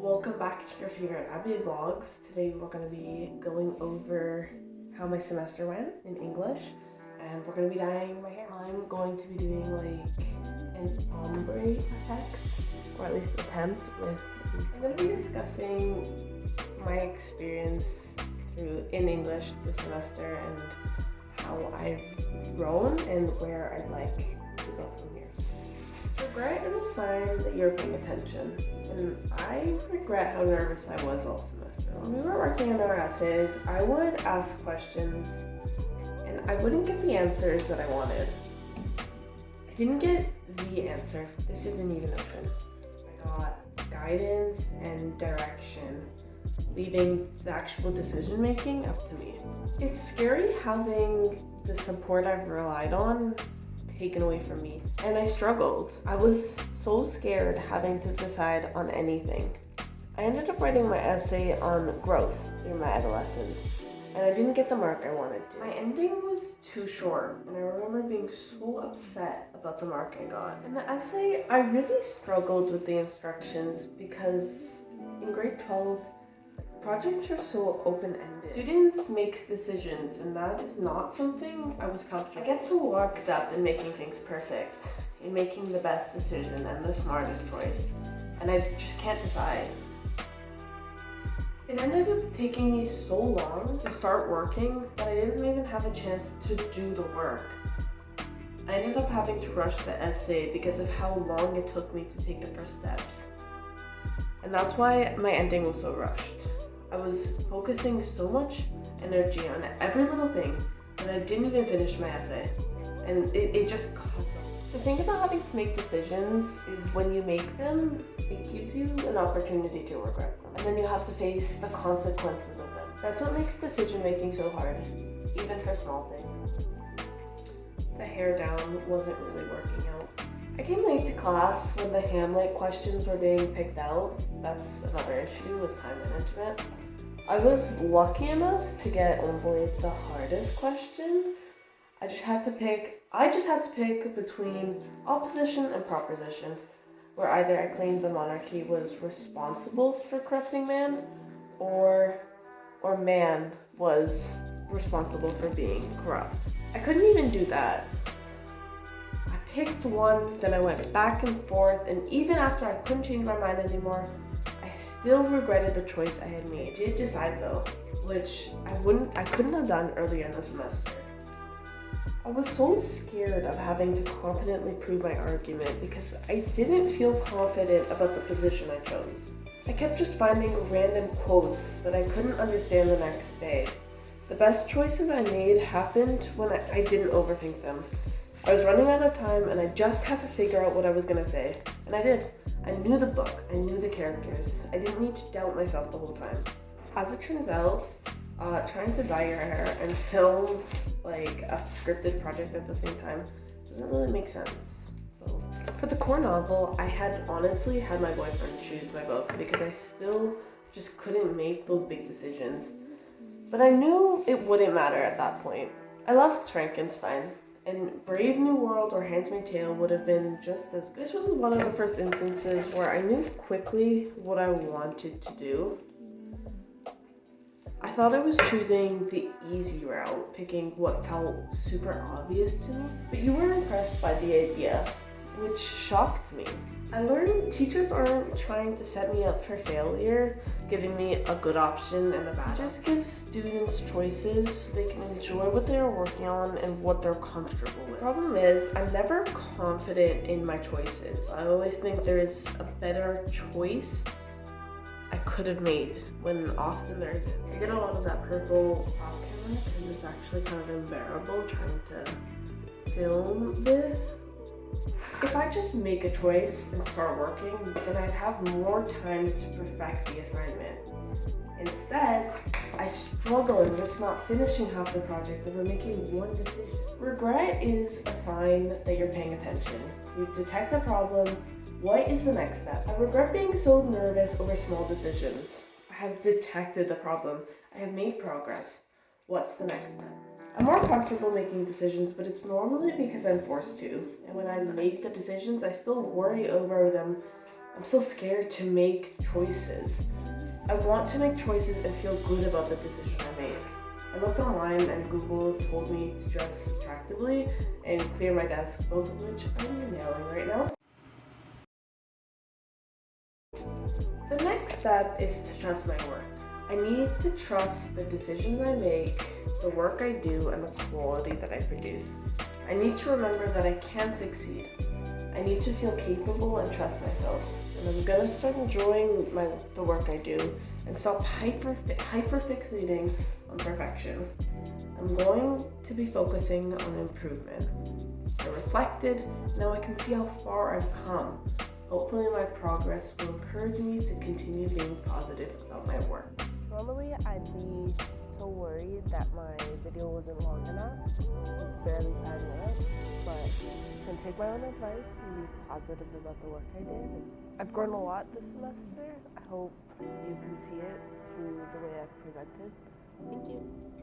Welcome back to your favorite Abby vlogs. Today we're going to be going over how my semester went in English, and we're going to be dyeing my hair. I'm going to be doing like an ombre effect, or at least attempt with these. I'm going to be discussing my experience in English this semester and how I've grown and where I'd like to go from here. Regret is a sign that you're paying attention, and I regret how nervous I was all semester. When we were working on our essays, I would ask questions and I wouldn't get the answers that I wanted. I didn't get the answer. This isn't even open. I got guidance and direction, leaving the actual decision making up to me. It's scary having the support I've relied on taken away from me, and I struggled. I was so scared having to decide on anything. I ended up writing my essay on growth through my adolescence, and I didn't get the mark I wanted to. My ending was too short, and I remember being so upset about the mark I got. In the essay, I really struggled with the instructions because in grade 12, projects are so open-ended. Students make decisions, and that is not something I was comfortable. I get so worked up in making things perfect, in making the best decision and the smartest choice, and I just can't decide. It ended up taking me so long to start working that I didn't even have a chance to do the work. I ended up having to rush the essay because of how long it took me to take the first steps. And that's why my ending was so rushed. I was focusing so much energy on every little thing that I didn't even finish my essay. And it just caught up. The thing about having to make decisions is when you make them, it gives you an opportunity to regret them. And then you have to face the consequences of them. That's what makes decision making so hard, even for small things. The hair down wasn't really working out. I came late to class when the Hamlet questions were being picked out. That's another issue with time management. I was lucky enough to get only the hardest question. I just had to pick between opposition and proposition, where either I claimed the monarchy was responsible for corrupting man, or man was responsible for being corrupt. I couldn't even do that. Picked one, then I went back and forth, and even after I couldn't change my mind anymore, I still regretted the choice I had made. I did decide though, which I couldn't have done earlier in the semester. I was so scared of having to confidently prove my argument because I didn't feel confident about the position I chose. I kept just finding random quotes that I couldn't understand the next day. The best choices I made happened when I didn't overthink them. I was running out of time and I just had to figure out what I was gonna say. And I did. I knew the book, I knew the characters. I didn't need to doubt myself the whole time. As it turns out, trying to dye your hair and film like a scripted project at the same time doesn't really make sense. So for the core novel, I had honestly had my boyfriend choose my book because I still just couldn't make those big decisions. But I knew it wouldn't matter at that point. I loved Frankenstein, and Brave New World or Handmaid's Tale would have been just as good. This was one of the first instances where I knew quickly what I wanted to do. I thought I was choosing the easy route, picking what felt super obvious to me, but you were impressed by the idea, which shocked me. I learned teachers aren't trying to set me up for failure, giving me a good option and a bad. Just give students choices so they can enjoy what they're working on and what they're comfortable with. The problem is, I'm never confident in my choices. I always think there is a better choice I could have made, when often there isn't. I did a lot of that purple off camera, and it's actually kind of unbearable trying to film this. If I just make a choice and start working, then I'd have more time to perfect the assignment. Instead, I struggle and risk not finishing half the project over making one decision. Regret is a sign that you're paying attention. You detect a problem. What is the next step? I regret being so nervous over small decisions. I have detected the problem. I have made progress. What's the next step? I'm more comfortable making decisions, but it's normally because I'm forced to. And when I make the decisions, I still worry over them I'm still scared to make choices. I want to make choices and feel good about the decision I make. I looked online and Google told me to dress attractively and clear my desk, both of which I'm nailing right now. The next step is to trust my work. I need to trust the decisions I make, the work I do, and the quality that I produce. I need to remember that I can succeed. I need to feel capable and trust myself. And I'm gonna start enjoying the work I do and stop hyper fixating on perfection. I'm going to be focusing on improvement. I reflected, now I can see how far I've come. Hopefully my progress will encourage me to continue being positive about my work. Normally I'd be so worried that my video wasn't long enough. It's barely 5 minutes, but I can take my own advice and be positive about the work I did. I've grown a lot this semester. I hope you can see it through the way I've presented. Thank you.